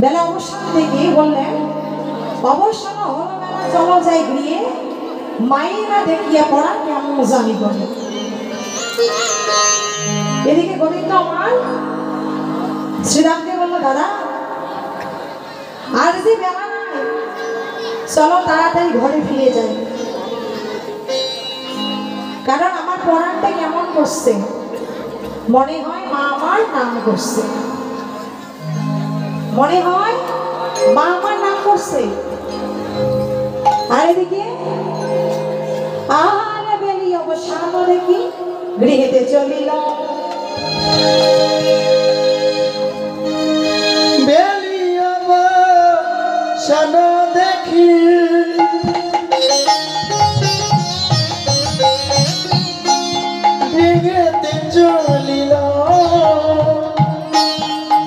বেলা অবসান থেকে বললেন, অবসর হলো বেলা, চলো যাই গিয়ে মাইরা দেখিয়া পড়া কেমন জানি বলে। এদিকে গোবিন্দ আমার শ্রীরামকে বললো, দাদা আর যে বেলা নাই, চলো তাড়াতাড়ি ঘরে ফিরে যাই, কারণ আমার পড়াটা কেমন করছে, মনে হয় মা আমার নাম করছে, মনে হয় মা আমার নাম করছে। আর এদিকে আর বেলি অবসান দেখি গৃহেতে চলিল। বেলি অবসান দেখি গৃহেতে চলিল।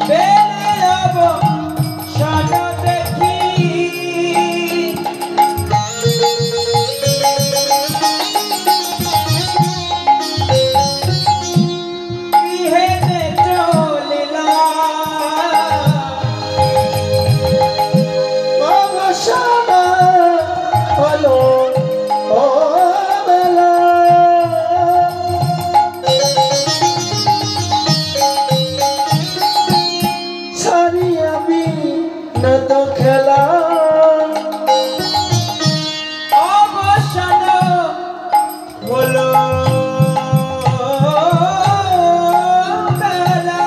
বেলি অবসান দেখি গৃহেতে চলিল। অবসান হলো ও বেলা, সারিয়া বিনোদ খেলা। অবসান হলো বেলা,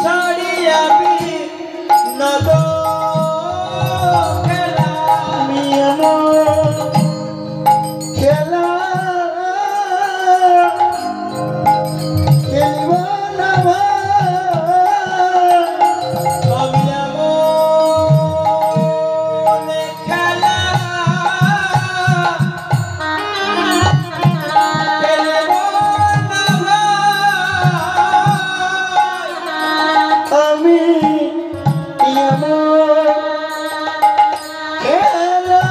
সারিয়া বিনোদ খেলা। খেলা খেলিব না আমি এমন খেলা খেলিব না আমি এমন খেলা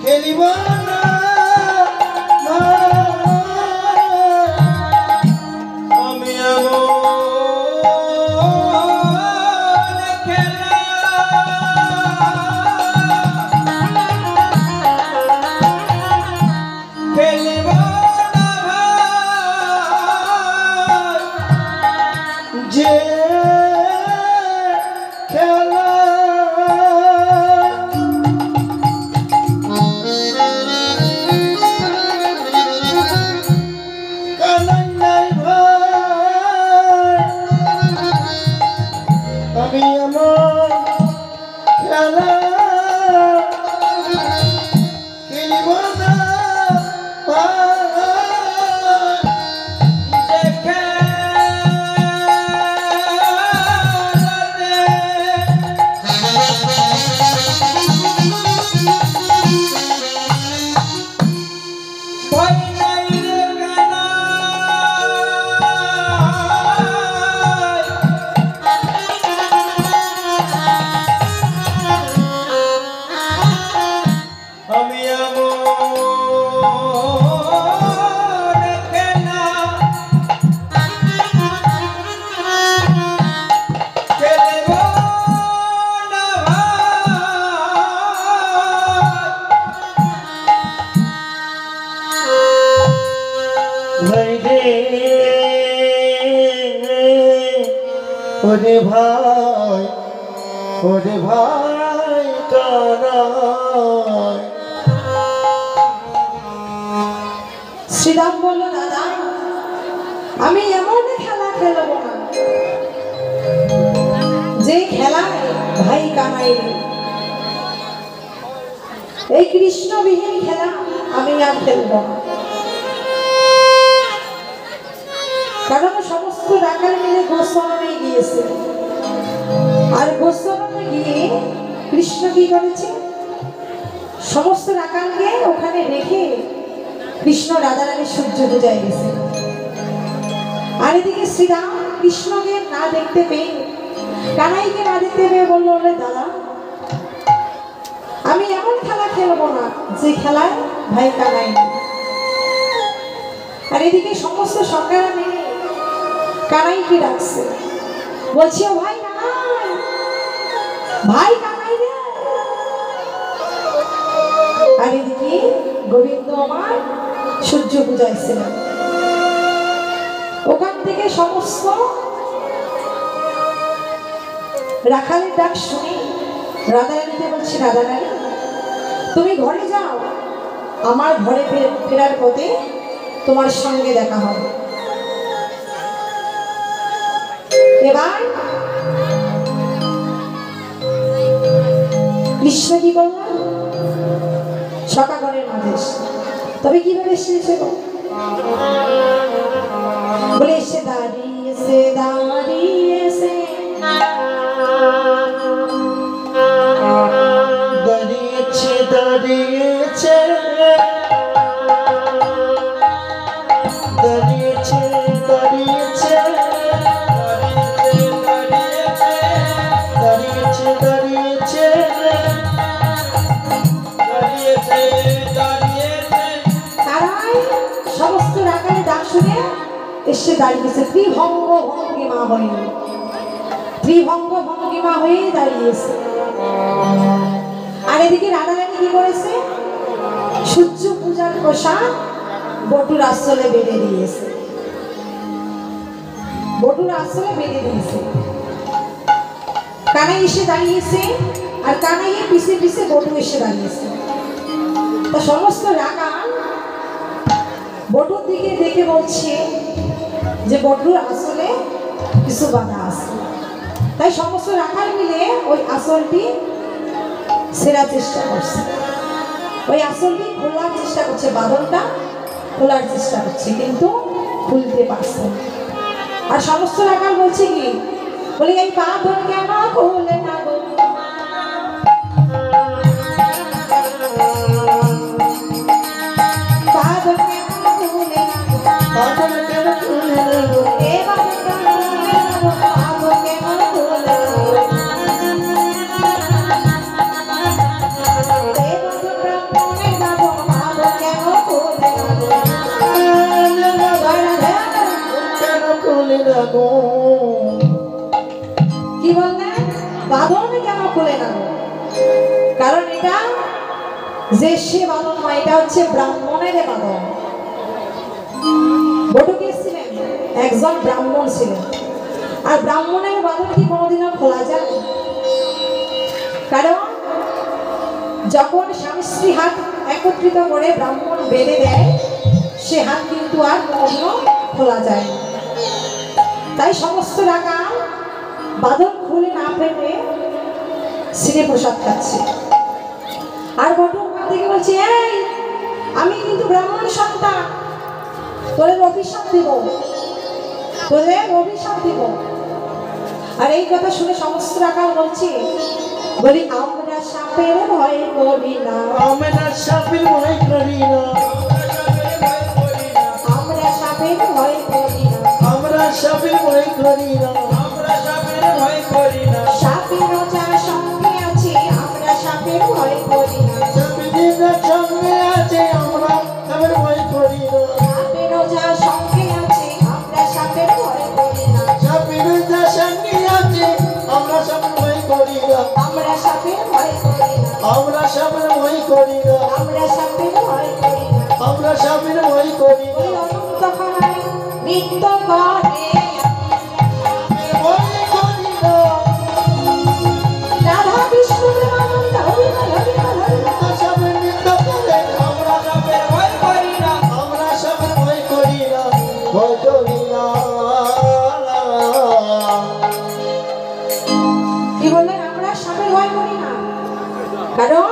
খেলিব না আমি এমন খেলা খেলিব না যে খেলা কানাই ভাই আমি এমন খেলা খেলিব না যে খেলাতে ভয় নাই রে কানাই। আমি এমন খেলা খেলিব না ভাই রে। ওরে ভাই, ওরে ভাই কানাই। শ্রীরাম বলল, দাদা আমি এমন খেলা খেলব না যে খেলায় ভাই কানাই, এই কৃষ্ণবিহীন খেলা আমি আর খেলব না। কারণ সমস্ত রাখাল মিলে গোস্বামী গিয়েছে, আর গোস্বামী গিয়ে কৃষ্ণ কি করেছে, সমস্ত রাখালকে ওখানে রেখে কৃষ্ণ রাধারানীর সূর্য পূজায় গেছে। আর এদিকে শ্রীরাম কৃষ্ণকে না দেখতে পেয়ে, কানাইকে না দেখতে পেয়ে বললো, দাদা আমি এমন খেলা খেলবো না যে খেলায় ভাই কানাই নেই। আর এদিকে সমস্ত সরকার মিলে কানাইকে ডাকছে, বলছি ও ভাই কানাই, ভাই কানাই রে। আর এদিকে গোবিন্দ আমার সূর্য পূজাইছিলেন। ওখান থেকে সমস্ত রাখালের ডাক শুনে রাধারানীকে বলছি, রাধারানী তুমি ঘরে যাও, আমার ঘরে ফেরার পথে তোমার সঙ্গে দেখা হবে। এবার কৃষ্ণ কি করলাম, সকাগরের মাঝে তবে কিভাবে এসেছে বলে এসে দাঁড়িয়েছে দাঁড়িয়েছে দাঁড়িয়েছে দাঁড়িয়েছে দাঁড়িয়েছে দাঁড়িয়েছে দাঁড়িয়েছে দাঁড়িয়েছে তারাই সমস্ত রাখালে ডাক শুনে এসে দাঁড়িয়েছে। ত্রিভঙ্গ ভঙ্গিমা হয়নি, ত্রিভঙ্গ ভঙ্গিমা হয়ে দাঁড়িয়েছে। আর এদিকে রাধারানী কি করেছে, সূর্য পূজার পোশাক বটুর আশ্রলে বেঁধে দিয়েছে, বটুর আশ্রলে বেঁধে দিয়েছে। কানাই এসে দাঁড়িয়েছে, আর কানাইয়ের পিছে পিছে বটু এসে দাঁড়িয়েছে। তা সমস্ত রাখাল বটুর দিকে দেখে বলছে যে বটুর আসলে কিছু বাধা আছে। তাই সমস্ত রাখাল মিলে ওই আসলটি ছেঁড়ার চেষ্টা করছে, ওই আসলটি খোলার চেষ্টা করছে, বাঁধনটা খোলার চেষ্টা করছে, কিন্তু খুলতে পারছে না। আর সমস্ত রাখাল বলছে কি, বলে এই বাঁধন কেন খুলে না গো, বাঁধন কেন খুলে না গো, বাঁধন কেন খুলে না গো, এ বাঁধন কেন খুলে না গো, বাঁধন কেন খুলে না গো, এ বাঁধন ব্রাহ্মণের বাঁধন, বাঁধন কেন খুলে না গো, কেন খুলে না গো। কি বললেন, বাঁধন কেন খুলে না গো? কারণ এটা যে সে বাঁধন নয়, এটা হচ্ছে ব্রাহ্মণের বাঁধন। বটু কে ছিলেন, একজন ব্রাহ্মণ ছিলেন। আর ব্রাহ্মণের বাঁধন কি কোনোদিনও খোলা যায়? কারণ যখন স্বামী স্ত্রী হাত একত্রিত করে ব্রাহ্মণ বেঁধে দেয়, সে হাত কিন্তু আর কোনোদিনও খোলা যায় না। তাই সমস্ত রাখাল বাঁধন খুলে না ফেলে শ্রী প্রসাদ খাচ্ছে। আর বটু ওখান থেকে বলছে, এই আমি কিন্তু ব্রাহ্মণ সন্তান, তোদের অভিশাপ দিব, তোদের অভিশাপ দিব। আর এই কথা শুনে সমস্ত রাখাল বলছে, বলি আমরা সাপের ভয় করি না, আমরা সাপের ভয় করি না, আমরা সাপের ভয় করি না, আমরা সাপের ভয় করি না, সাপের রোজা সঙ্গে আছে, আমরা সাপের ভয় করি না, সাপের সঙ্গে আছে, আমরা সাপের ভয় করি না, সাপের রোজা সঙ্গে আছে, আমরা সাপের ভয় করি না, সাপের সঙ্গে আছে, আমরা সাপের ভয় করি না, আমরা সাপের ভয় করি না, আমরা সাপের ভয় করি না, আমরা সাপের ভয় করি না, আমরা সাপের ভয় করি না, ওই অনন্ত খরায় নৃত্য করে ভয় করি না, রাধা কৃষ্ণের আনন্দ হরিবল হরিবল হরিবল। সাপের নৃত্য করে, আমরা সাপের ভয় করি না, আমরা সাপের ভয় করি না, ভয় করি না। কি বললেন, আমরা সাপের ভয় করি না, কারণ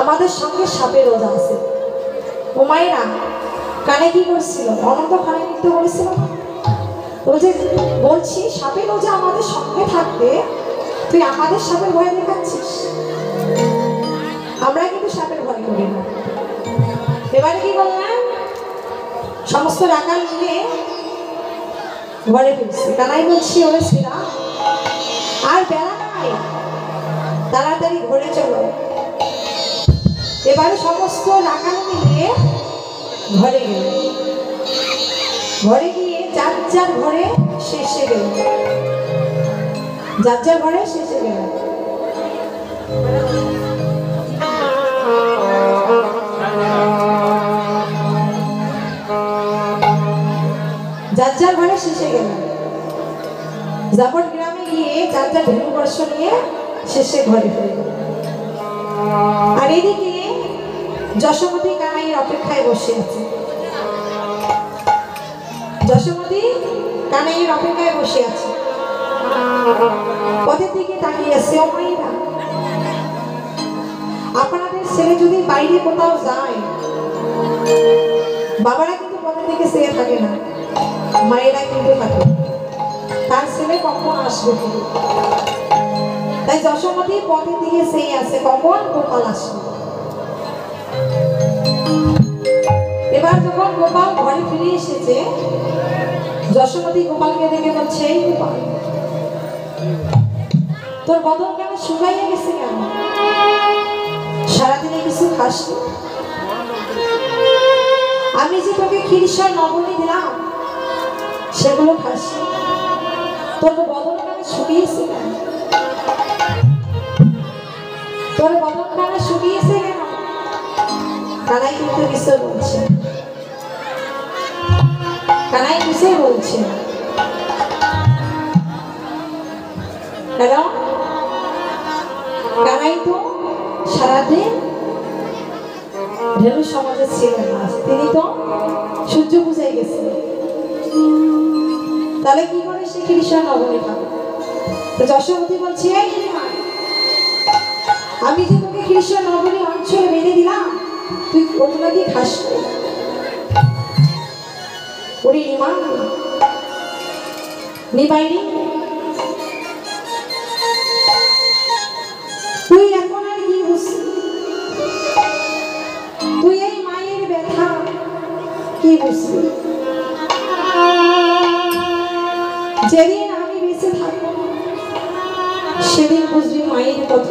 আমাদের সঙ্গে সাপের রোজা আছে। ও মায়েরা কানে কি করছিল, অনন্ত খানে নৃত্য করেছিল। বলছে, বলছি সাপের রোজা আমাদের সঙ্গে থাকতে তুই আমাদের সাপের ভয় দেখাচ্ছিস। আমরা কিন্তু সাপের ভয় করি না। এবারে কি বললাম, সমস্ত রাখাল মিলে ঘরে ফিরছে। কানাই বলছি, ওরে ছিলা আর বেলা নাই, তাড়াতাড়ি ঘরে চলো। এবারে সমস্ত রাখাল মিলে ঘরে গেল, ঘরে গিয়ে যার যার ঘরে শেষে গেল, যার যার ঘরে শেষে গেল। যার যার ঘরে শেষে গেল, জাপট গ্রামে গিয়ে যার যার ধেনু বর্ষ নিয়ে শেষে ঘরে ফিরে গেল। আর এদিকে যশোমতী কানাইয়ের অপেক্ষায় বসে আছে, যশোমতী কানাইয়ের অপেক্ষায় বসে আছে, পথের দিকে তাকিয়ে আছে। ও মায়েরা, আপনাদের ছেলে যদি বাইরে কোথাও যায়, বাবারা কিন্তু পথের দিকে চেয়ে থাকে না, মায়েরা কিন্তু থাকে, তার ছেলে কখন আসবে ফিরে। তাই যশোমতী পথের দিকে চেয়ে আছে কখন গোপাল আসবে। এবার যখন গোপাল ঘরে ফিরে এসেছে, যশোমতী গোপালকে দেখে বলছে, এই গোপাল, তোর বদন কেন শুকাইয়ে গেছে কেন? সারাদিনে কিছু খাসনি? আমি যে তোকে ক্ষীরসর নবনী দিলাম সেগুলো খাসনি, তোর বদন কেন শুকিয়েছে কেন? তোর বদন কেন শুকিয়েছে কেন? কানাই কিন্তু কিছু বলছে, কানাই কিছু বলছে। কেন? কানাই তো সারাদিন ধেনু সমাজে ছিলেন না, তিনি তো সূর্য পূজায় গেছেন, তাহলে কি করে সে ক্ষীরসর নবনী খাবে? তো যশোমতী বলছে, আমি যে তোকে ক্ষীরসর নবনী অঞ্চলে বেঁধে দিলাম, তুই ওগুলো কি খাস? ওরে নিমা নিবাইনি, তুই এখন আর কি বুঝবি? তুই এই মায়ের ব্যথা কি বুঝবি? যেদিন আমি বেঁচে থাকবো সেদিন বুঝবি মায়ের কত।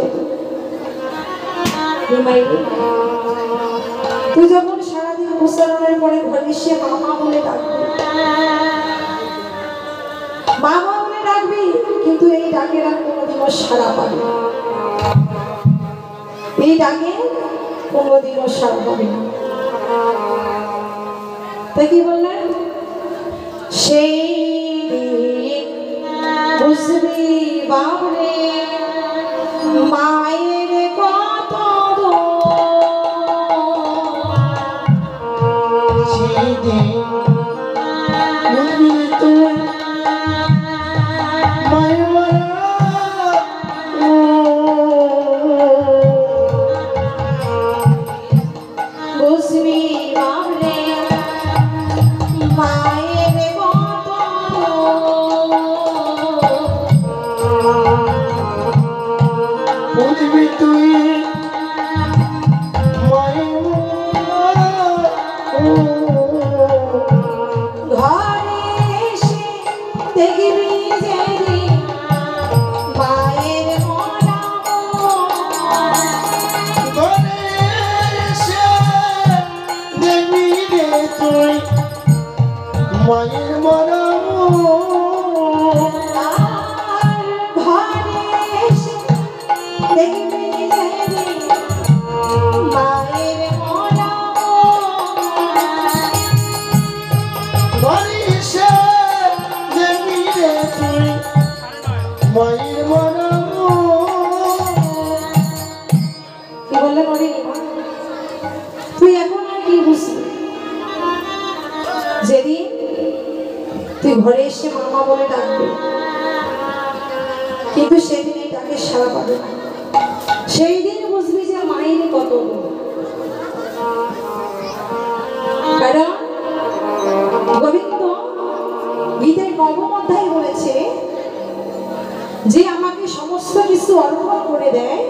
তুই যখন সারাদিন প্রচারণের পরে ঘরে এসে মামা বলে ডাকবি, মামা বলে ডাকবি, কিন্তু এই ডাকের আর কোনোদিনও সাড়া পাবে না, এই ডাকে কোনোদিনও সাড়া পাবে না। তাই কি বললেন? সেই বুঝবি বাবরে মায়ের কত বুঝবি বাবরে মায়ের কত বুঝবি তুই ঘরে এসে দেখবি যেদিন মায়ের মরা দেবী রে তুই মায়ের মরম, ঘরে এসে দেখবি যেদিন মায়ের মরা বাড়িসে দেবী রে তুই মায়ের মরম। কি বললে মরে তুই এখন আর কি বুঝবি? যেদিন তুই ঘরে এসে মামা বলে ডাকবি, কিন্তু সেদিন এই ডাকে সাড়া পাবে না, সেই দিন বুঝবি যে মায়ের কত। কারণ গোবিন্দ গীতের নবম অধ্যায় বলেছে, যে আমাকে সমস্ত কিছু অর্পণ করে দেয়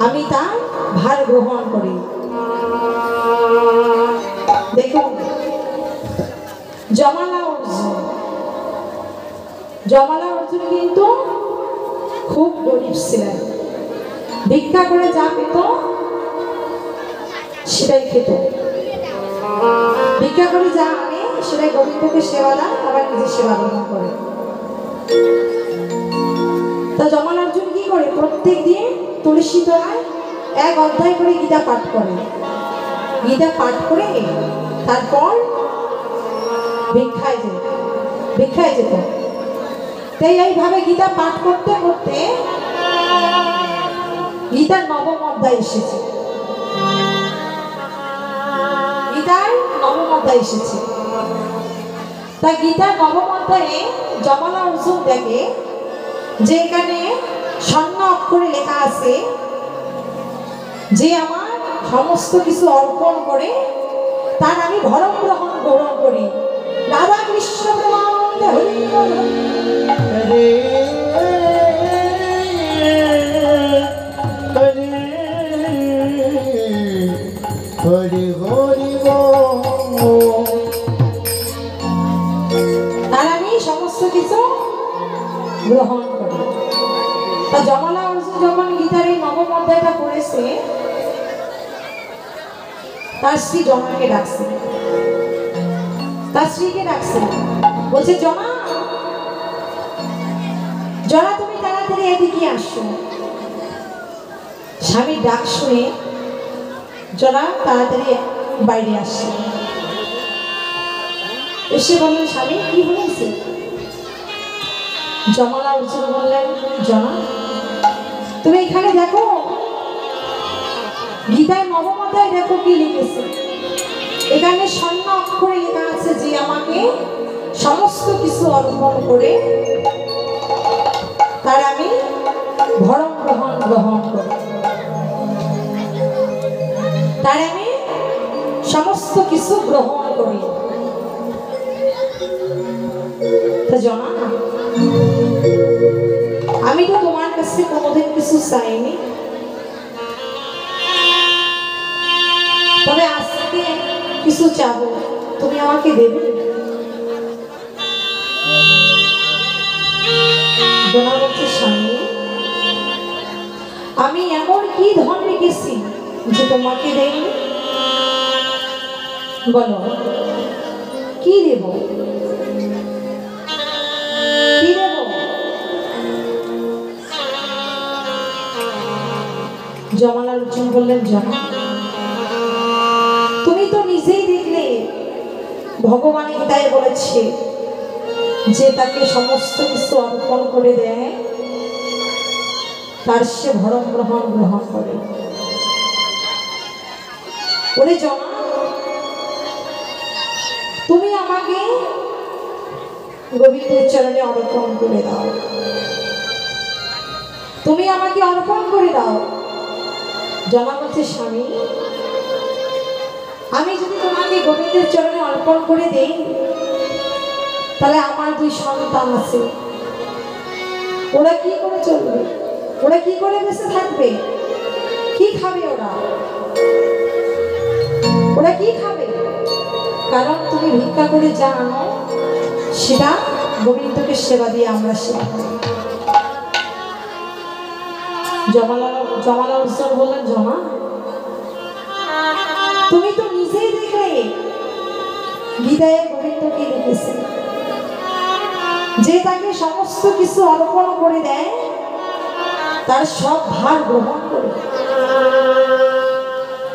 আমি তার ভার গ্রহণ করি। দেখুন, জমালা অর্জুন, জমালা অর্জুন কিন্তু খুব গরিব ছিলেন, ভিক্ষা করে যা পেত সেটাই খেত। ভিক্ষা করে যা আনে সেটাই গোবিন্দকে সেবা দেয়, আবার নিজের সেবা গ্রহণ করে। তা যমল অর্জুন কি করে, প্রত্যেক দিন তুলসী তলায় এক অধ্যায় করে গীতা পাঠ করে। গীতা পাঠ করে তারপর ভিক্ষায় যেত। তাই এইভাবে গীতা পাঠ করতে করতে গীতার নবম অধ্যায় এসেছে। তাই গীতার নবম অধ্যায়ে যমল অর্জুন দেখে যে এখানে স্বর্ণ অক্ষরে লেখা আছে যে আমার সমস্ত কিছু অর্পণ করে তার আমি ভরণ গ্রহণ করি। রাধা কৃষ্ণ প্রেমানন্দে হরি বল হরে হরি হরি তার আমি সমস্ত কিছু গ্রহণ করি। তা যমল অর্জুন যখন গীতার এই নবম অধ্যায়টা পড়েছে, তার স্ত্রী জমাকে ডাকছে। তার স্ত্রীকে ডাকছে, বলছে জমা তুমি তাড়াতাড়ি এদিকে আসো। স্বামীর ডাক শুনে জনা তাড়াতাড়ি বাইরে আসছে। এসে বললেন, স্বামী কি হয়েছে? যমল অর্জুন বললেন, জনা তুমি এখানে দেখো, গীতায় নবম অধ্যায় দেখো কি লিখেছে। এখানে স্বর্ণ অক্ষরে লেখা আছে যে আমাকে সমস্ত কিছু অর্পণ করে তার আমি ভরণ গ্রহণ করি, তার আমি সমস্ত কিছু গ্রহণ করি। জনা আমি তো তোমার কাছে কোনোদিন কিছু চাইনি, তবে আজকে কিছু চাবো, তুমি আমাকে দেবে? জনা বলছে, স্বামী আমি এমন কি ধন রেখেছি যে তোমাকে দেয়নি? বলো কি দেব? যমল অর্জুন বললেন, জনা তুমি তো নিজেই দেখলে ভগবান গীতায় বলেছে যে তাকে সমস্ত কিছু অর্পণ করে দেয় তার সে ভরণ গ্রহণ করে। ওরে জনা তুমি আমাকে গোবিন্দের চরণে অর্পণ করে দাও, তুমি আমাকে অর্পণ করে দাও। জনা বলছে, স্বামী আমি যদি তোমাকে গোবিন্দের চরণে অর্পণ করে দেই তাহলে আমার 2 সন্তান আছে, ওরা কি করে চলবে? ওরা কি করে বেঁচে থাকবে? কি খাবে ওরা কি খাবে? কারণ তুমি ভিক্ষা করে যা আনো সেটা গোবিন্দকে সেবা দিয়ে আমরা সেবা করি। যমল অর্জুন বললেন, জমা তুমি তো নিজেই দেখলে গীতায় গোবিন্দ কি লিখেছে যে তাকে সমস্ত কিছু অর্পণ করে দেয় তার সব ভার গ্রহণ করে।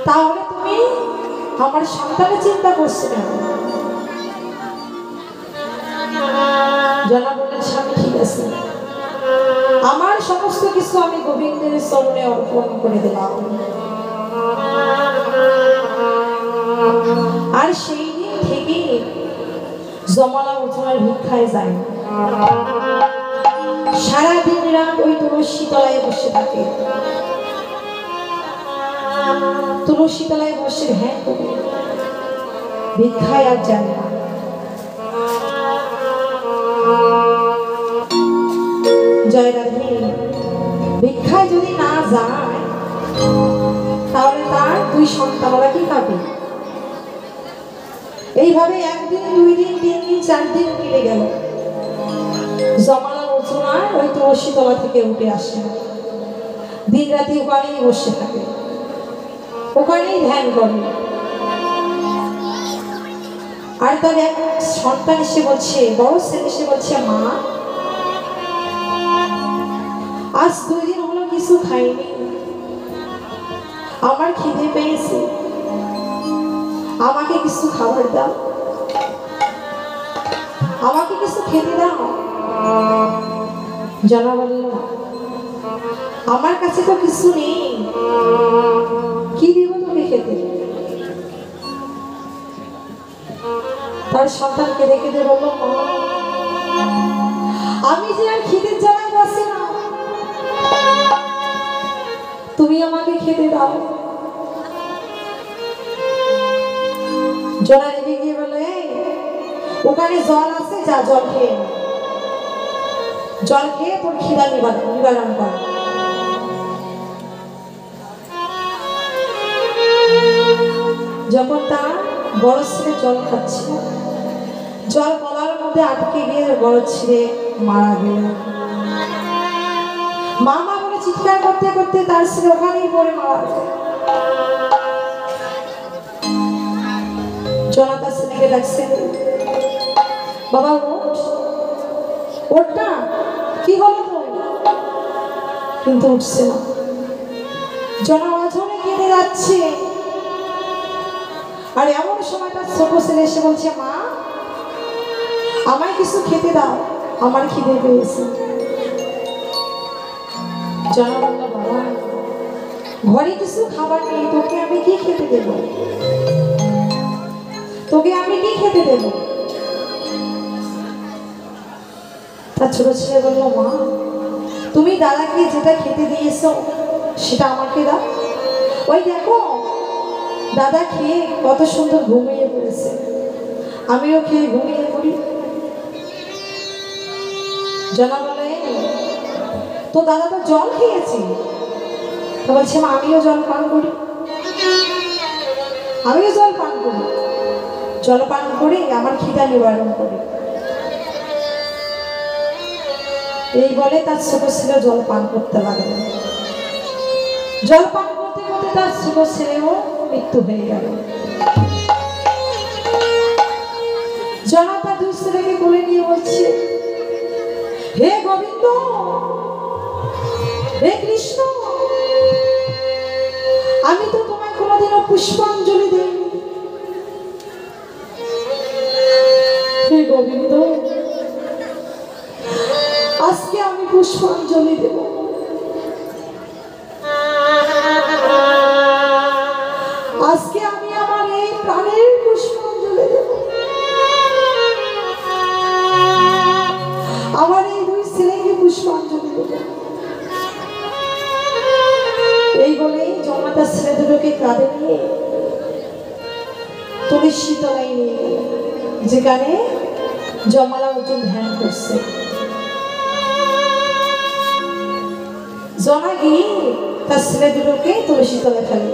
তাহলে তুমি আমার সন্তানের চিন্তা করছো কেন? জনা বললেন, স্বামী ঠিক আছে, আমার সমস্ত কিছু আমি গোবিন্দের চরণে অর্পণ করে দিলাম। আর সেই দিন থেকে যমল অর্জুনের ভিক্ষায় যায়, সারাদিন রাত ওই তুলসী তলায় বসে থাকে। তুলসী তলায় বসে ধ্যান করে, ভিক্ষায় আর যায় না। জয় রাধে। ভিক্ষায় যদি না যায় তাহলে তার 2 সন্তান ওরা কি খাবে? এইভাবে 1 দিন 2 দিন 3 দিন 4 দিন কেটে গেল। যমল অর্জুন আর ওই তুলসী তলা থেকে উঠে আসে, দিন রাতি ওখানেই বসে থাকে। ওখানেই ধ্যান করে। আর তার এক সন্তান এসে বলছে, বড় ছেলে এসে বলছে, মা আজ 2 দিন হলো কিছু খাইনি, আমার খিদে পেয়েছে, আমাকে কিছু খাবার দাও, আমাকে কিছু খেতে দাও। জনা বলল, আমার কাছে তো কিছু নেই, কি দিব তোকে খেতে? তার সন্তানকে রেখে দিয়ে বলল, আমি যে আর খিদের জ্বালায় বাসি না, তুমি আমাকে খেতে দাও। জনা রেগে গিয়ে বলে, ওখানে জল আছে, যা জল খেয়ে, জল খেয়ে তোর খিদা নিবারণ কর। যখন তার বড় ছেলে জল খাচ্ছে, জল গলার মধ্যে আটকে গিয়ে বড় ছেলে মারা গেল। মা মা বলে চিৎকার করতে করতে তার ছেলে ওখানেই পড়ে মারা গেল। জনা তার ছেলেকে ডাকছে, বাবা ওঠ, ওঠ না, কি হলো তোর? কিন্তু উঠছে না। জনা অঝরে কেঁদে যাচ্ছে। আর এমন সময় তার ছোট ছেলে এসে বলছে, মা আমায় কিছু খেতে দাও, আমার খিদে পেয়েছে। জনা বলল, বাবা ঘরে কিছু খাবার নেই, তোকে আমি কি খেতে দেব? তোকে আমি কি খেতে দেব? তার ছোট ছেলে বলল, মা তুমি দাদাকে যেটা খেতে দিয়েছো সেটা আমাকে দাও। ওই দেখো দাদা খেয়ে কত সুন্দর ঘুমিয়ে পড়েছে, আমিও খেয়ে ঘুমিয়ে পড়ি। জনা বলে, তো দাদা তো জল খেয়েছে। তো বলছে, মা আমিও জল পান করি, আমিও জল পান করি, জল পান করে আমার খিদা নিবারণ করি। এই বলে তার ছোট ছেলে জল পান করতে লাগলো। জল পান করতে করতে তার ছোট ছেলেও মৃত্যু হয়ে গেল। জনা তার 2 ছেলেকে কোলে নিয়ে বলছে, হে গোবিন্দ, হে কৃষ্ণ, আমি তো তোমায় কোনোদিনও পুষ্পাঞ্জলি দেইনি। হে গোবিন্দ, আজকে আমি পুষ্পাঞ্জলি দেব। আজকে আমি আমার এই প্রাণের পুষ্পাঞ্জলি দেব। আমার এই 2 ছেলেকে পুষ্পাঞ্জলি দেব। এই বলেই জনা তার ছেলে দুটোকে কাঁধে নিয়ে তুলসী তলায় নিয়ে গেল, যেখানে জমালা অর্জুন ধ্যান করছে। জনা গিয়ে তার ছেলে দুটোকে তুলসী তলায় ফেলে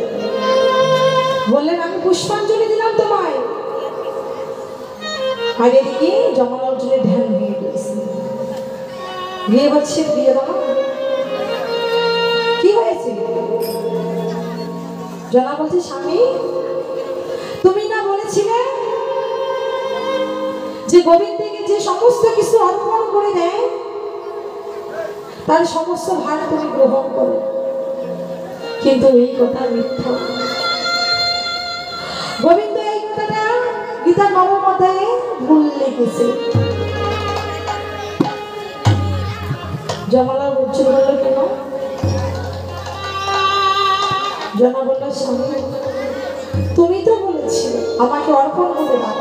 বললেন, আমি পুষ্পাঞ্জলি দিলাম তোমায়। আর এদিকে জমালা অর্জুনের ধ্যান ভেঙে গেছে। গিয়ে বলছে, প্রিয় বাবা কি হয়েছে? জনা বলছে, স্বামী তুমি না বলেছিলে যে গোবিন্দকে যে সমস্ত কিছু অর্পণ করে দেয় তার সমস্ত ভার তুমি গ্রহণ করো, কিন্তু এই কথা মিথ্যা। গোবিন্দ এই কথাটা গীতা নবম অধ্যায়ে ভুল লিখেছে। জমালা অর্জুন বলল, কেন? জনা বলল, স্বামী তুমি তো বলেছিলে আমাকে অর্পণ করে দাও।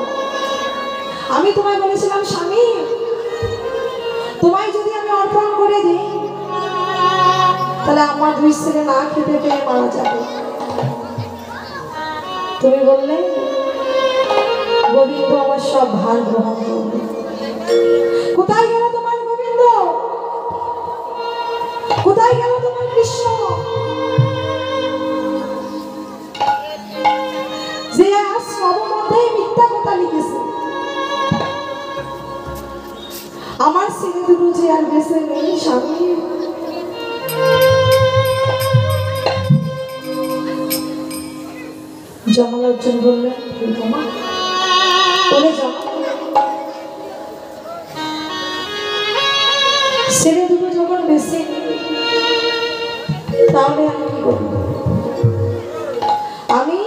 আমি তোমায় বলেছিলাম, স্বামী তোমায় যদি আমি অর্পণ করে দিই তাহলে আমার 2 ছেলে না খেতে পেয়ে মারা যাবে। তুমি বললে গোবিন্দ আমার সব ভার গ্রহণ করবে। কোথায় গেল তোমার গোবিন্দ? কোথায় গেল তোমার কৃষ্ণ? যে আজ নবম অধ্যায়ে মিথ্যা কথা লিখেছে। আমার ছেলে দুটো যে আর বেঁচে নেই, স্বামী জমাল অর্জুন বললেন, তোমা বলে জমা ছেলে দুটো যখন বেশি তাহলে আমি কি করব? আমি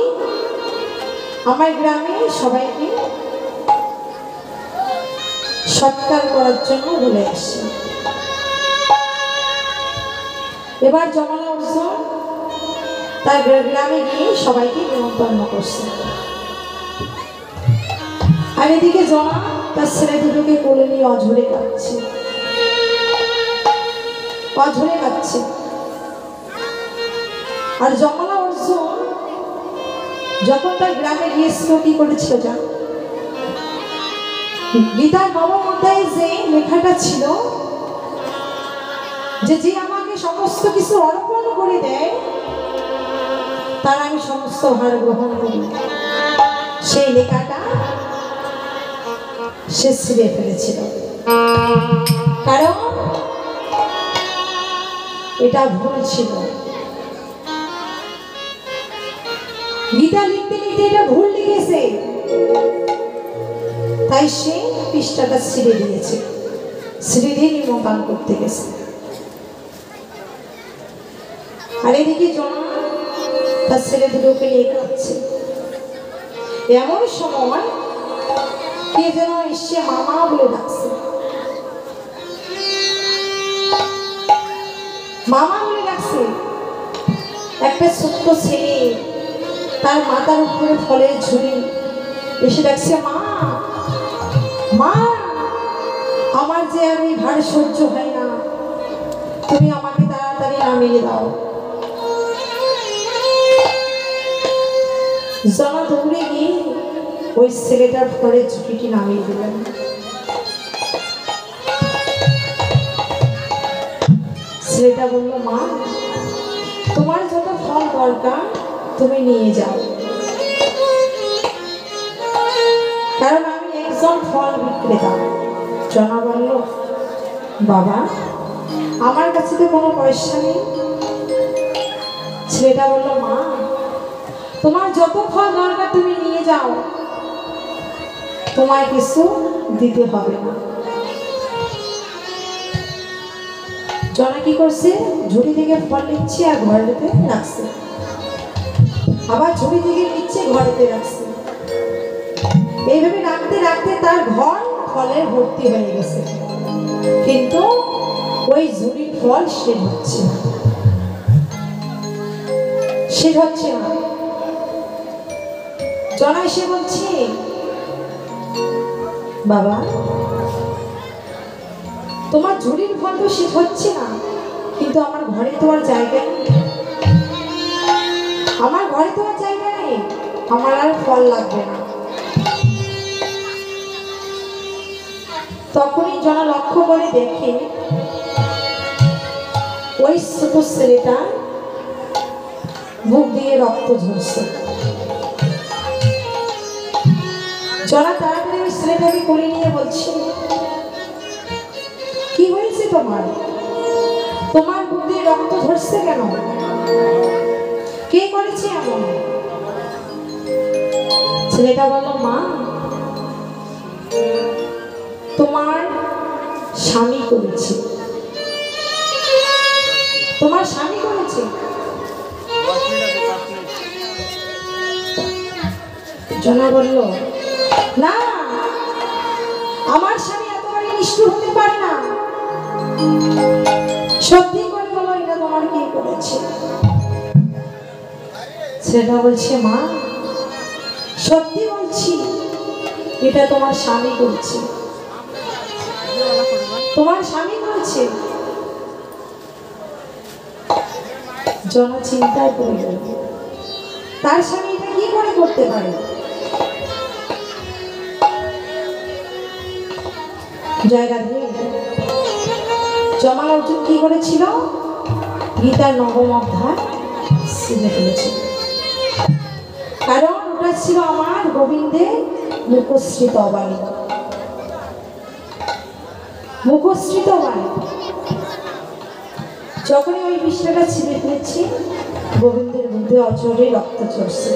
আমার গ্রামে সবাইকে সৎকার করার জন্য বলে আসছি। এবার জমাল অর্জুন তার গ্রামে গিয়ে সবাইকে নিমন্ত্রণ করছে। আর এদিকে জমা তার ছেলে দুটোকে কোলে নিয়ে অঝরে কাঁদছে, অঝরে কাঁদছে। আর জমালা অর্জুন যখন তার গ্রামে গিয়েছিল কি করেছিল জান? গীতার নবম অধ্যায়ে যে লেখাটা ছিল যে যে আমাকে সমস্ত কিছু অর্পণ করে দেয় তার আমি সমস্ত ভার গ্রহণ করি, সেই লেখাটা সে ছিঁড়ে ফেলেছিল। কারণ এটা ভুল ছিল। গীতা লিখতে লিখতে এটা ভুল লিখেছে, তাই সে পৃষ্ঠাটা ছিঁড়ে দিয়েছে, ছিঁড়ে দিয়ে নিমন্ত্রণ করতে গেছে। আর এদিকে জমা তার ছেলে দুটোকে নিয়ে কাঁদছে। এমন সময় কে যেন এসে মামা বলে ডাকছে, মামা বলে ডাকছে। একটা ছোট্ট ছেলে তার মাথার উপরে ফলের ঝুড়ি এসে ডাকছে, মা মা, আমার যে আমি ভার সহ্য হয় না, তুমি আমাকে তাড়াতাড়ি নামিয়ে দাও। জমা দৌড়ে গিয়ে ওই ছেলেটার ফলের ঝুড়িটি নামিয়ে দিলেন। ছেলেটা বলল, মা তোমার যত ফল দরকার তুমি নিয়ে যাও, কারণ আমি একজন ফল বিক্রেতা। জনা বলল, বাবা আমার কাছে তো কোনো পয়সা নেই। ছেলেটা বলল, মা তোমার যত ফল দরকার তুমি নিয়ে যাও, তোমায় কিছু দিতে হবে না। জনা কি করছে, ঝুড়ি থেকে ফল নিচ্ছে আর ঘরেতে রাখছে, আবার ঝুড়ি থেকে নিচ্ছে ঘরেতে রাখছে। এইভাবে রাখতে রাখতে তার ঘর ফলে ভর্তি হয়ে গেছে, কিন্তু ওই ঝুড়ির ফল শেষ হচ্ছে না, শেষ হচ্ছে না। জনা এসে বলছে, বাবা তোমার ঝুড়ির ফল তো শেষ হচ্ছে না, কিন্তু আমার ঘরে তো আর জায়গা নেই, আমার ঘরে তো আর জায়গা নেই, আমার আর ফল লাগবে না। তখনই জনা লক্ষ্য করে দেখে ওই ছোট ছেলেটা বুক দিয়ে রক্ত ঝরছে। জনা তাড়াতাড়ি ওই ছেলেটাকে কোলে নিয়ে বলছে, কি হয়েছে তোমার, তোমার বুক দিয়ে রক্ত ঝরছে কেন, কে করেছে এমন? ছেলেটা বলল, মা তোমার স্বামী করেছে, তোমার স্বামী করেছে। জনা বলল, না আমার স্বামী এতবারই নিষ্ঠুর হতে পারে না, সত্যি করে বলো এটা তোমার কে করেছে? ছেলেটা বলছে, মা সত্যি বলছি এটা তোমার স্বামী করেছে, তোমার স্বামী করেছে। জনা চিন্তায় পড়ে গেল, তার স্বামী এটা কি করে করতে পারে? জয় রাধে। জমাল অর্জুন কি করেছিল, গীতার নবম অধ্যায় ছিঁড়ে ফেলেছিল, কারণ ওটা ছিল আমার গোবিন্দের মুখশ্রিত বাণী, মুখশ্রিত বাণী। যখনই ওই বিষয়টা ছিঁড়ে ফেলেছি গোবিন্দের মধ্যে অজরে রক্ত ঝরছে।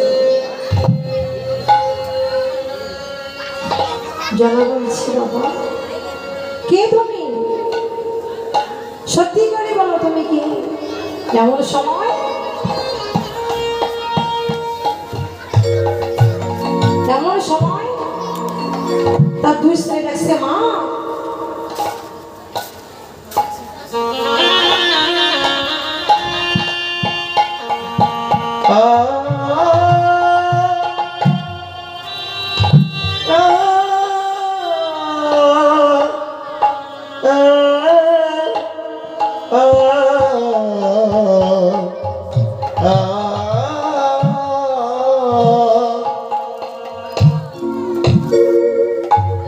জনা বলছি বাবা কে তুমি? সত্যি করে বলো তুমি কি? এমন সময় তার দুই স্ত্রী ডাকছে মা।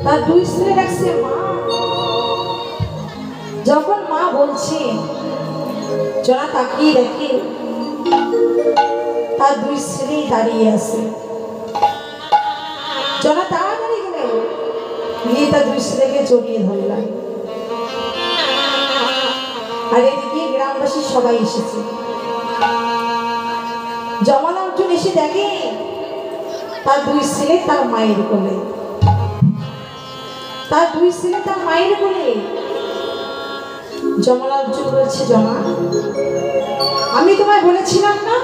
তার দুই স্ত্রী ডাকছে মা। যখন মা বলছে জনা তাকিয়ে দেখে তার দুই স্ত্রী দাঁড়িয়ে আছে। জনা তাড়াতাড়ি গেলে গিয়ে তার দুই স্ত্রীকে জড়িয়ে ধরলাম। আর এদিকে গ্রামবাসী সবাই এসেছে। জমানা অর্জুন এসে দেখে তার দুই ছেলে তার মায়ের কোলে, তার দুই ছেলে তার মায়ের কোলে। জমানা অর্জুন বলছে জমা আমি তোমায় বলেছিলাম না,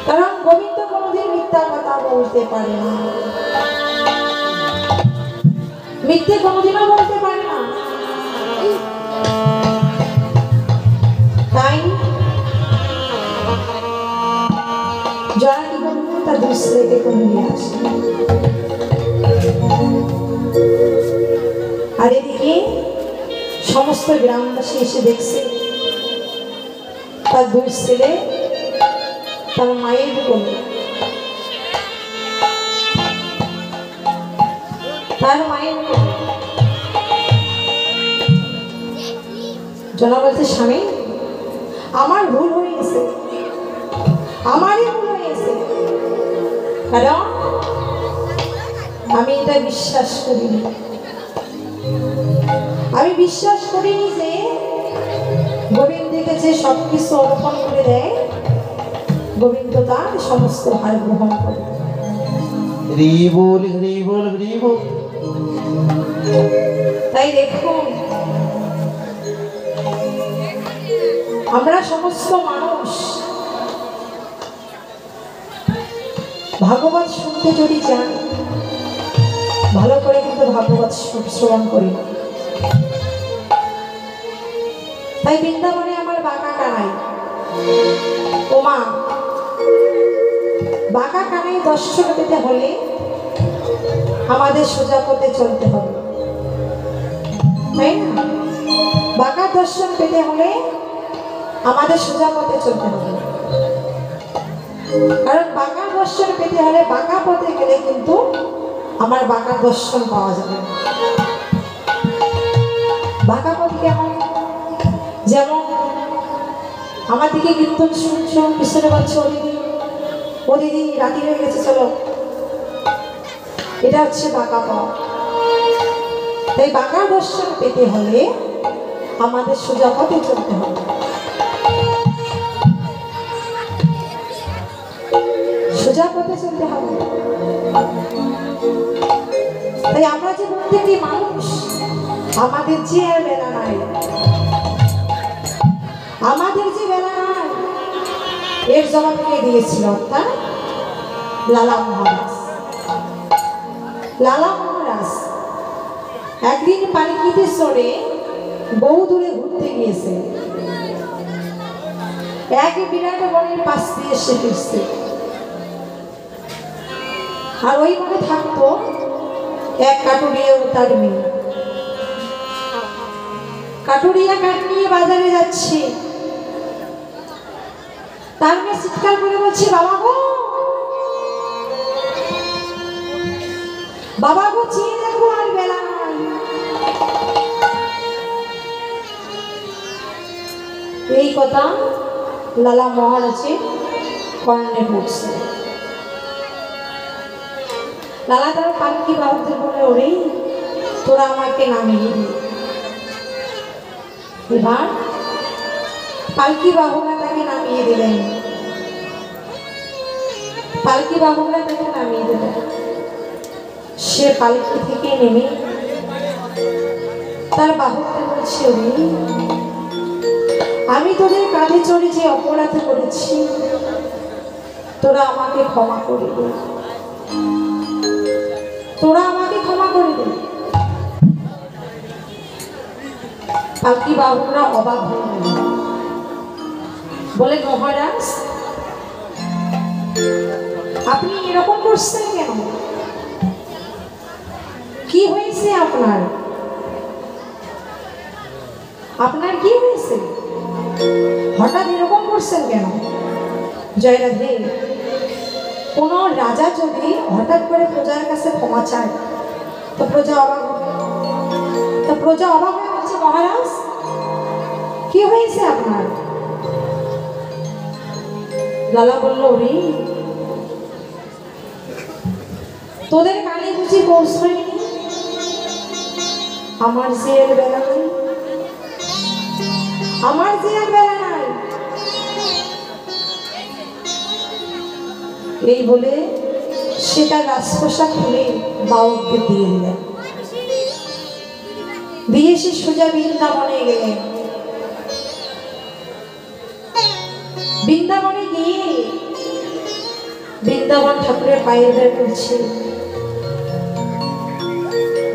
কারণ গোবিন্দ কোনোদিন মিথ্যা কথা বলতে পারে না, মিথ্যে কোনোদিনও বলতে পারে না। তাই জনা কি করবে তার দুই ছেলেকে করে নিয়ে আসে। আর এদিকে সমস্ত গ্রামবাসী এসে দেখছে তার দুই ছেলে তার মায়ের কোলে, তার মায়ের কোলে। জনা বলছে স্বামী আমার ভুল হয়ে গেছে, আমারই ভুল হয়ে গেছে, কারণ আমি এটা বিশ্বাস করিনি। আমি বিশ্বাস করিনি যে গোবিন্দকে যে সবকিছু অর্পণ করে দেয় গোবিন্দ তার সমস্ত ভার গ্রহণ করে। তাই দেখুন আমরা সমস্ত মানুষ ভাগবত শুনতে যদি চান ভালো করে কিন্তু ভাগবত শ্রবণ করি। তাই বৃন্দাবনে আমার বাঁকা কানাই ওমা, বাঁকা কানাই দর্শন পেতে হলে আমাদের সোজা পথে চলতে হবে, তাই না? বাঁকা দর্শন পেতে হলে আমাদের সোজা পথে চলতে হবে, কারণ বাঁকা দর্শন পেতে হলে বাঁকা পথে গেলে কিন্তু আমার বাঁকা দর্শন পাওয়া যাবে। বাঁকা পথ কেমন? যেমন আমার দিকে কীর্তন শুনছো, পিছনে বলছো ও দিদি ও দিদি রাতি হয়ে গেছে চলো, এটা হচ্ছে বাঁকা পথ। তাই বাঁকা দর্শন পেতে হলে আমাদের সোজা পথে চলতে হবে, সোজা পথে চলতে হবে। তাই আমরা যে প্রত্যেকটি মানুষ আমাদের যে আর বেলা নাই, আমাদের যে বেলা নাই এর জবাব কে দিয়েছিল? অর্থাৎ লালা মহারাজ। লালা মহারাজ একদিন পালকিতে চড়ে বহু দূরে ঘুরতে গিয়েছে, এক বিরাট বনের পাশ দিয়ে এসে ফিরছে। আর ওই মনে থাকতো এক কাটুরিয়া ও তার মেয়ে। কাটুরিয়া কাঠ নিয়ে বাজারে যাচ্ছে, তার মেয়ে চিৎকার করে বলছে বাবা গো, বাবা গো চেয়ে দেখো আর বেলা নাই। এই কথা লালা মহারাজের কর্ণে পড়ছে। লালা তার পালকি বাহকদের বলে ওরে তোরা আমাকে নামিয়ে দিই। এবার পালকি বাহকরা তাকে নামিয়ে দিলেন, পালকি বাহকরা তাকে নামিয়ে দিলেন। সে পালকি থেকে নেমে তার বাহককে বলছে, ওরে আমি তোদের কাঁধে চড়ে যে অপরাধ করেছি তোরা আমাকে ক্ষমা করে দে, তোরা আমাকে ক্ষমা করে দে। পালকি বাহকরা অবাক হয়ে গেল, বলে মহারাজ আপনি এরকম করছেন কেন? কি হয়েছে আপনার? আপনার কি হয়েছে? হঠাৎ এরকম করছেন কেন? জয় রাধে। কোন রাজা যদি হঠাৎ করে প্রজার কাছে ক্ষমা চায় তো প্রজা অবাক হবে। তো প্রজা অবাক হয়ে বলছে, মহারাজ কি হয়েছে আপনার? লালা বলল, রে তোদের কানে বুঝি পৌঁছয়নি আমার যে এর বেলা নাই, আমার যে আর বেলা নাই। এই বলে সে তার রাজপোশাক খুলে বাউকে দিয়ে দিলেন, দিয়ে সে সোজা বৃন্দাবনে গেলেন। বৃন্দাবনে গিয়ে বৃন্দাবন ঠাকুরের পায়ে ধরে বলছে,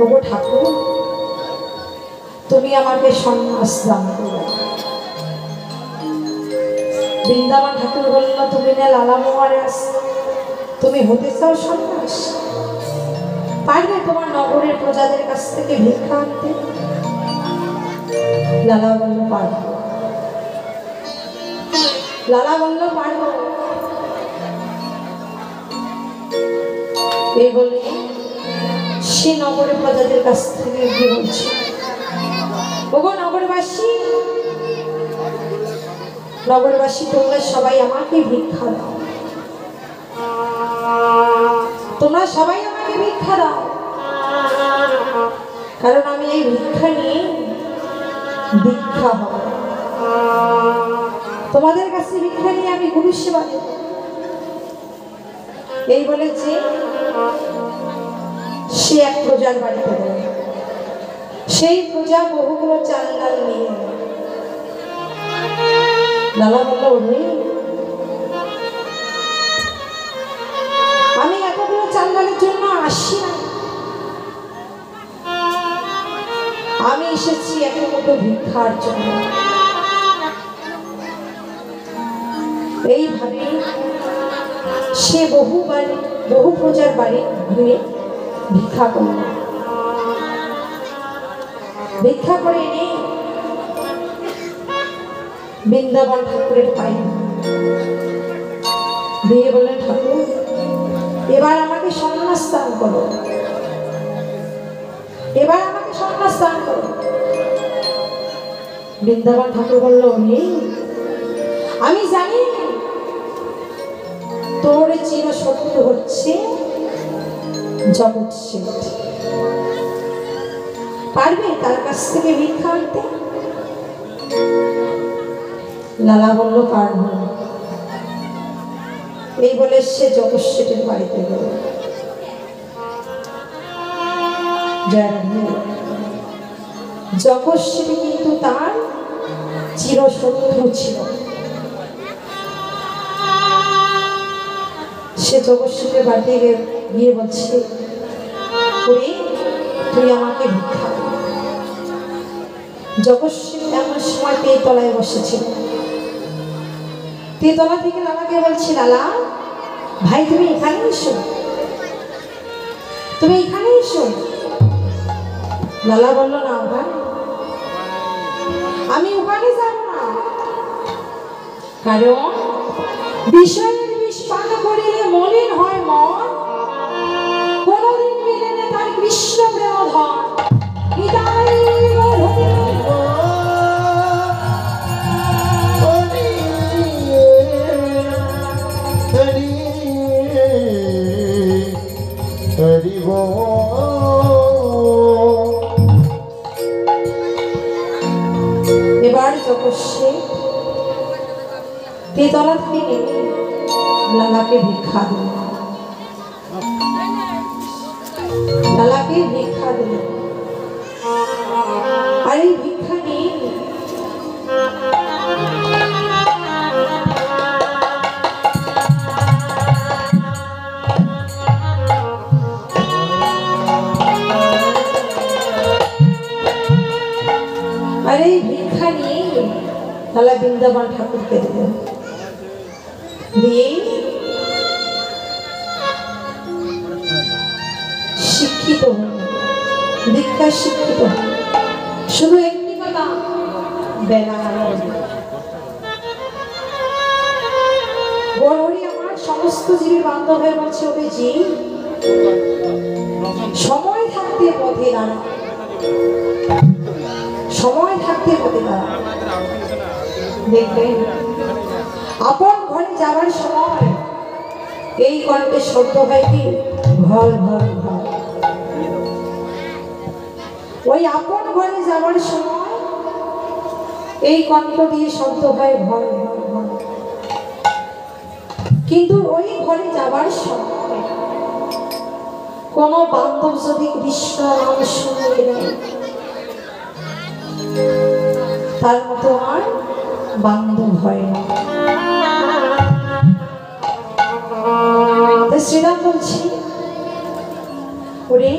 ওগো ঠাকুর তুমি আমাকে সন্ন্যাস দান করো। বৃন্দাবন ঠাকুর বলল, তুমি না লালা মহারাজ, তুমি হতে চাও সন্ন্যাস? পারবে তোমার নগরের প্রজাদের কাছ থেকে ভিক্ষা আনতে? লালা বলল, পারব। লালা বলল, পারব। এই বলে সে নগরের প্রজাদের কাছ থেকে গিয়ে বলছে, ওগো নগরবাসী, নগরবাসী তোমরা সবাই আমাকে ভিক্ষা দাও, তোমরা সবাই আমাকে ভিক্ষা দাও, কারণ আমি এই ভিক্ষা নিয়ে দীক্ষা হব। তোমাদের কাছে ভিক্ষা নিয়ে আমি গুরু সেবা দেব। এই বলে যে সে এক প্রজার বাড়িতে গেল। সেই প্রজা বহুগুলো চাল ডাল নিয়ে এলো। লালা বলল, আমি এতগুলো চাল ডালের জন্য আসি না, আমি এসেছি এত মুঠো ভিক্ষার জন্য। এইভাবে সে বহু প্রজার বাড়ি ঘুরে ভিক্ষা করল। ভিক্ষা করে এনে বৃন্দাবন ঠাকুরের পায়ে দিয়ে বললেন, ঠাকুর এবার আমাকে সন্ন্যাস দান করো, এবার আমাকে সন্ন্যাস দান করো। বৃন্দাবন ঠাকুর বলল, আমি জানি তোর চির শত্রু হচ্ছে জগৎ শেঠ, পারবে তার কাছ থেকে ভিক্ষা আনতে? লালা বলল, পারব। এই বলে সে জগৎ শেঠের বাড়িতে গেল। জগৎ শেঠ কিন্তু তার চির শত্রু ছিল। সে জগৎ শেঠের বাড়িতে গিয়ে বলছে, তুই আমাকে ভিক্ষা দে। জগৎ শেঠ এমন সময় তেতলায় বসেছিল। তেতলা থেকে লালাকে বলছে, লালা ভাই তুমি এখানে এসো, তুমি এখানে এসো। লালা বলল, না ভাই আমি ওখানে যাব না, কারণ বিষয়ের বিষ পান করিলে মলিন হয় মন, কোনদিন মিলে না তার কৃষ্ণ প্রেম ধন। এবার জগৎ শেঠ তেতলা থেকে লালাকে ভিক্ষা দিল। লালাকে ভিক্ষা দিল। আর এই ভিক্ষা নিয়ে লালা বৃন্দাবন ঠাকুরকে দিলেন। দিয়ে শিক্ষিত হলেন, দীক্ষা শিক্ষিত হলেন। শুধু একটি কথা, বেলা গৌরী আমার সমস্ত জীবের বান্ধব হয়ে বলছে, ওরে জি সময় থাকতে পথে দাঁড়া, সময় থাকতে পথে দাঁড়া। দেখবেন আপন ঘরে যাওয়ার সময় এই কণ্ঠে শব্দ হয় কি, ঘর ঘর ঘর। ওই আপন ঘরে যাওয়ার সময় এই কণ্ঠ দিয়ে শব্দ হয় ঘর ঘর ঘর। কিন্তু ওই ঘরে যাওয়ার সময় কোনো বান্ধব যদি কৃষ্ণ নাম শুনে দেয়, তার মতো আর বান্ধব হয় না। শ্রীরাম বলছি, ওরে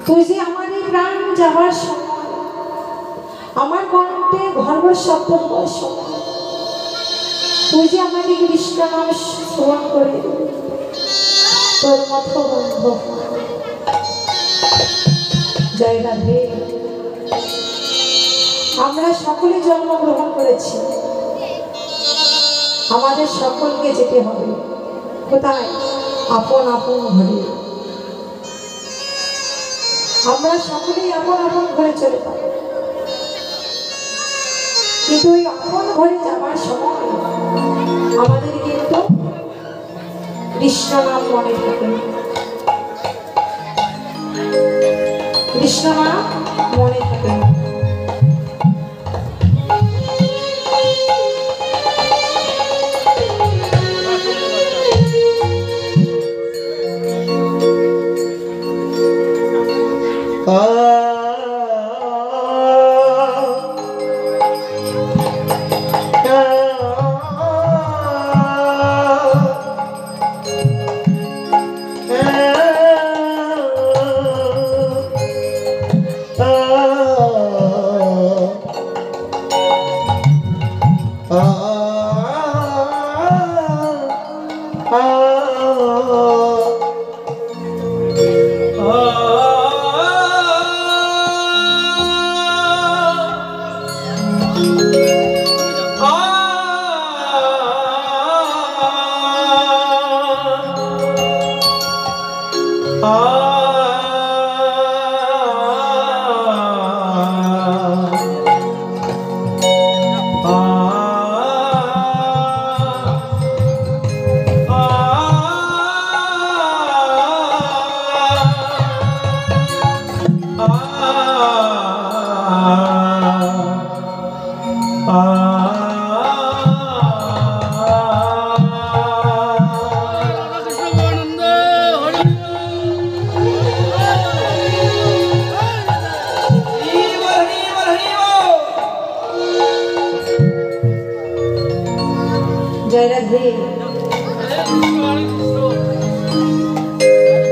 তুই যে আমার এই প্রাণ যাওয়ার সময় আমার কণ্ঠে গর্ব শব্দ হওয়ার সময় তুই যে আমাকে কৃষ্ণ নাম শ্রবণ করে তোর মতো বান্ধব। জয় রাধে। আমরা সকলে জন্মগ্রহণ করেছি, আমাদের সকলকে যেতে হবে কোথায়? আপন আপন ঘরে। আমরা সকলেই আপন আপন ঘরে চলে যাব, কিন্তু ওই আপন ঘরে যাওয়ার সময় আমাদের কিন্তু কৃষ্ণ নাম মনে থাকে, কৃষ্ণ নাম মনে থাকে।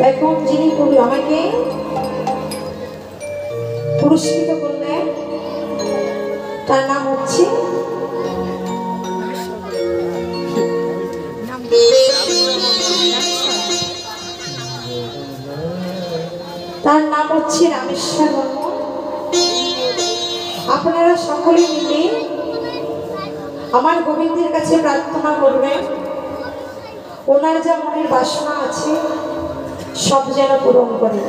এখন যিনি আমাকে পুরস্কৃত করলেন তার নাম হচ্ছে রামেশ্বর বর্মন। আপনারা সকলে মিলে আমার গোবিন্দের কাছে প্রার্থনা করবেন, ওনার যা মনের বাসনা আছে সব যেন পূরণ করে।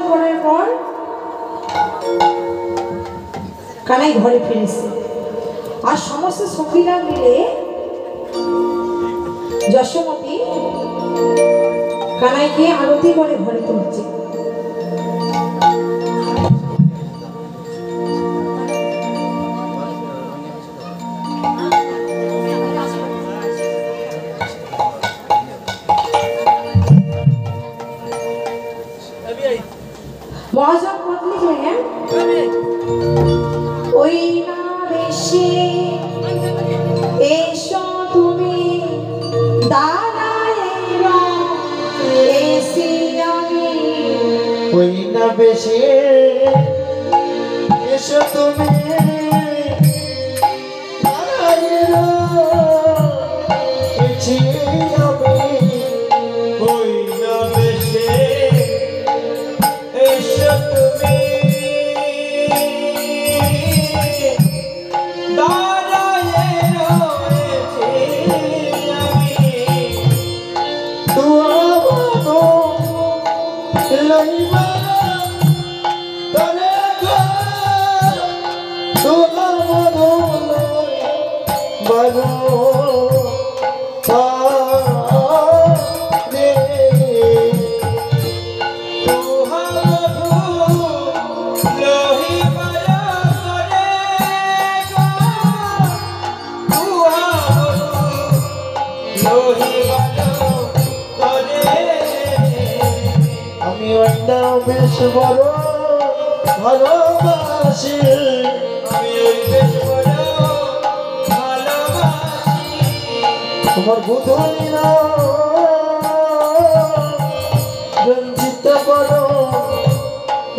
করার পর কানাই ঘরে ফিরেছে আর সমস্ত সখীরা মিলে যশোমতী কানাইকে আরতি করে ঘরে তুলছে। মহাজন পদ লিখলেন, ওই না বেশি এসো তুমি দাঁড়ায় এসি আমি, ওই না বেশি এসো তুমি বেশ বড় ভালোবাসি, আমি বেশ বড় ভালোবাসি তোমার বুধনি না রঞ্জিত বড়,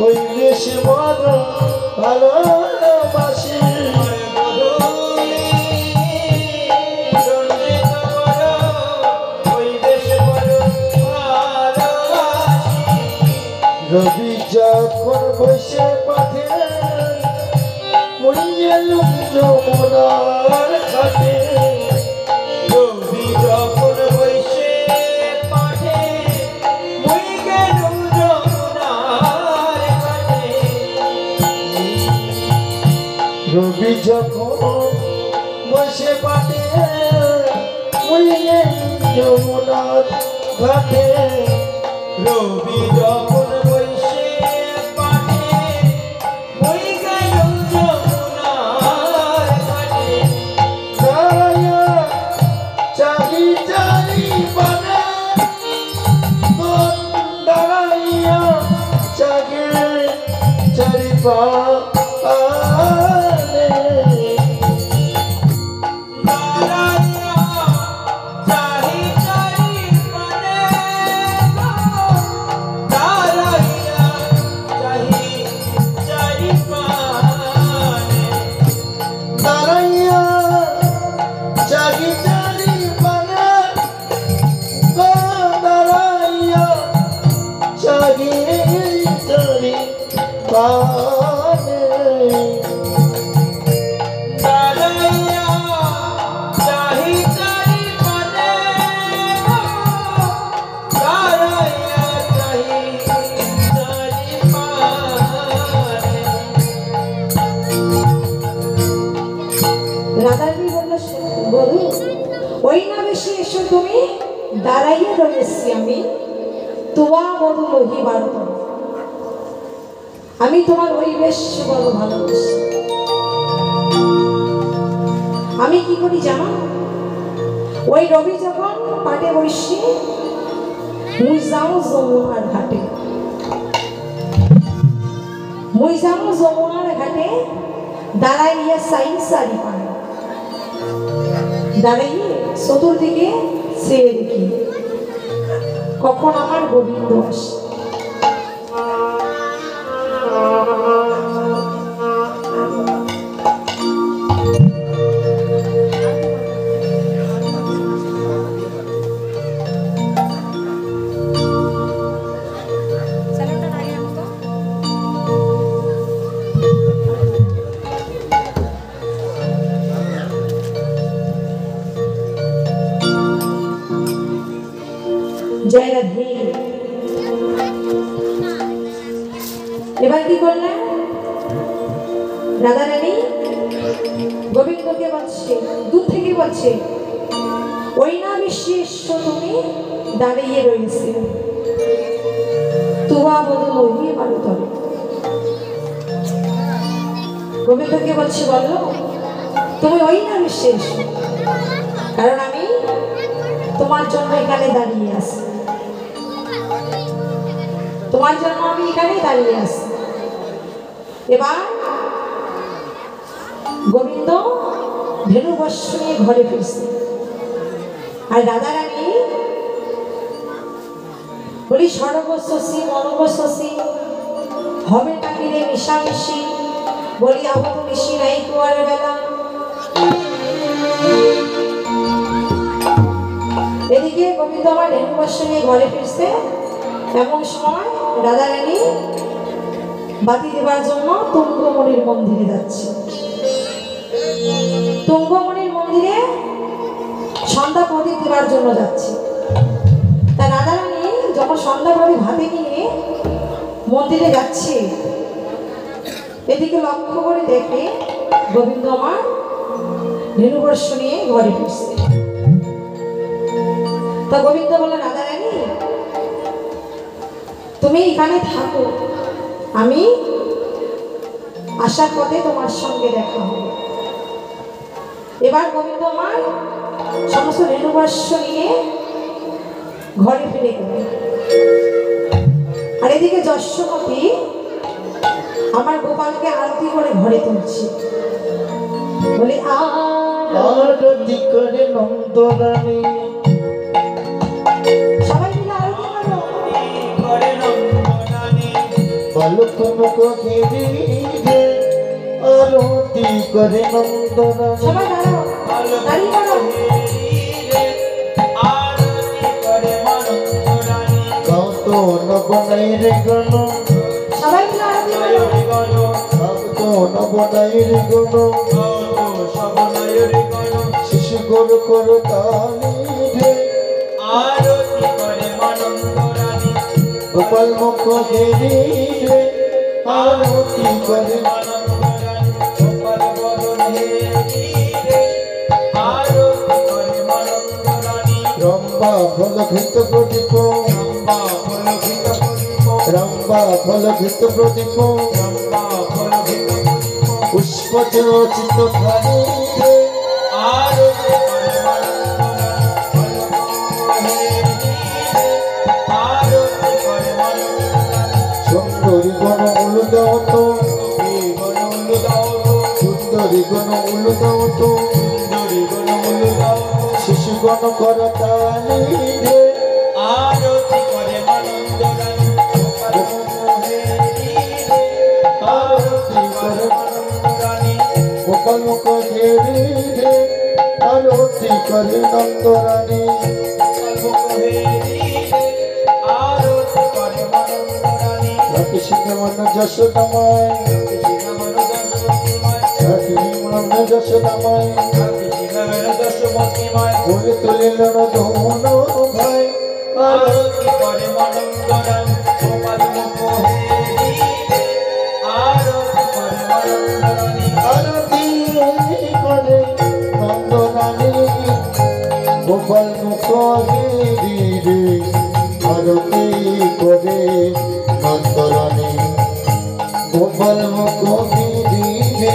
ওই বেশ বড় ভালোবাসি রবি যখন বসে পাঠে মরিয়ে যমুনার ঘাটে, রবি যখন বসে পাঠে মরিয়ে যমুনার ঘাটে, রবি যখন বসে পাঠে মরিয়ে যমুনার ঘাটে, রবি যখন ওই না বেশি এসো তুমি দাঁড়াইয়া রয়েছি আমি, তোমা মধু লহি বারত, আমি তোমার ওই বেশ বড় ভালোবাসি। আমি কি করি জানো, ওই রবি যখন পাটে বসি মুই যাও যমুনার ঘাটে, মুই যাও যমুনার ঘাটে দাঁড়াইয়া সাই সারি পায়, দাঁড়িয়ে চতুর্দিকে চেয়ে দেখি কখন আমার গোবিন্দ আসে। जय राधे। এবার কি করলেন? রাধা রানী গোবিন্দকে বলছে, দূর থেকে বলছে, ওই না বিশেষ তুমি দাঁড়িয়ে রয়েছে, তুয়া বদল হইয়ে পারো তবে। গোবিন্দকে বলছে, বলো তুমি ওই না বিশেষ, কারণ আমি তোমার জন্য এখানে দাঁড়িয়ে আছি, তোমার জন্য আমি এখানে দাঁড়িয়ে আছি। এবার গোবিন্দ ধেনু বর্ষ নিয়ে ঘরে ফিরছে, আর রাধা রানী বলি সর্বশী মনবশী হবে নাকি রে মিশামিশি, বলি আবত মিশি নাই কুয়ার বেলা। এদিকে গোবিন্দ আমার ধেনু বর্ষ নিয়ে ঘরে ফিরছে, এমন সময় রাধা রানী বাতি দেবার জন্য তুঙ্গমণির মন্দিরে যাচ্ছে। তুঙ্গমণির মন্দিরে সন্ধ্যা প্রদীপ দেবার জন্য যাচ্ছে। তা রাধা রানী যখন সন্ধ্যা প্রদীপ হাতে নিয়ে মন্দিরে যাচ্ছে, এদিকে লক্ষ্য করে দেখে গোবিন্দ আমার ধেনুবর্ষ নিয়ে ঘরে ফিরছে। তা গোবিন্দ বলল, রাধা রানী তুমি এখানে থাকো, আমি আসার পথে তোমার সঙ্গে দেখা হবে। এবার গোবিন্দ আমার সমস্ত রেণুবর্ষ নিয়ে ঘরে ফিরে গেল। আর এদিকে যশোমতী আমার গোপালকে আরতি করে ঘরে তুলছে, বলে আরতি করে নন্দরানী, সবাই মিলে আরতি করো। বালক মুখ ঘিরে আরতি করে নন্দরানী, সবাই দাঁড়াও, দাঁড়িয়ে করো। কত নবনাই রে গণ, সবাই মিলে আরতি করো। কত নবনাই রে গণ, শিশু গরু করো তালি রে, গোপাল মুখ ঘিরে আরতি করে রম্বা ফল ঘৃত প্রদীপ, রম্বা ফল ঘৃত প্রদীপ, পুষ্প চিত ধারে সুন্দরী গণ উলুদাওত, সুন্দরী গণ উলুদাওত, শিশু গণ কর তালি রে, আরতি করে গোপাল মুখ ঘেরে রে আরতি করে নন্দরানী, কৃষ্ণ মন যশোদাময়, কৃষ্ণ মন যশোদাময়, বলে তুলিল ধন ভাই আরতি করে নন্দরানী, গোপাল মুখ ঘিরে আরতি করে নন্দরানী, গোপাল মুখ ঘিরে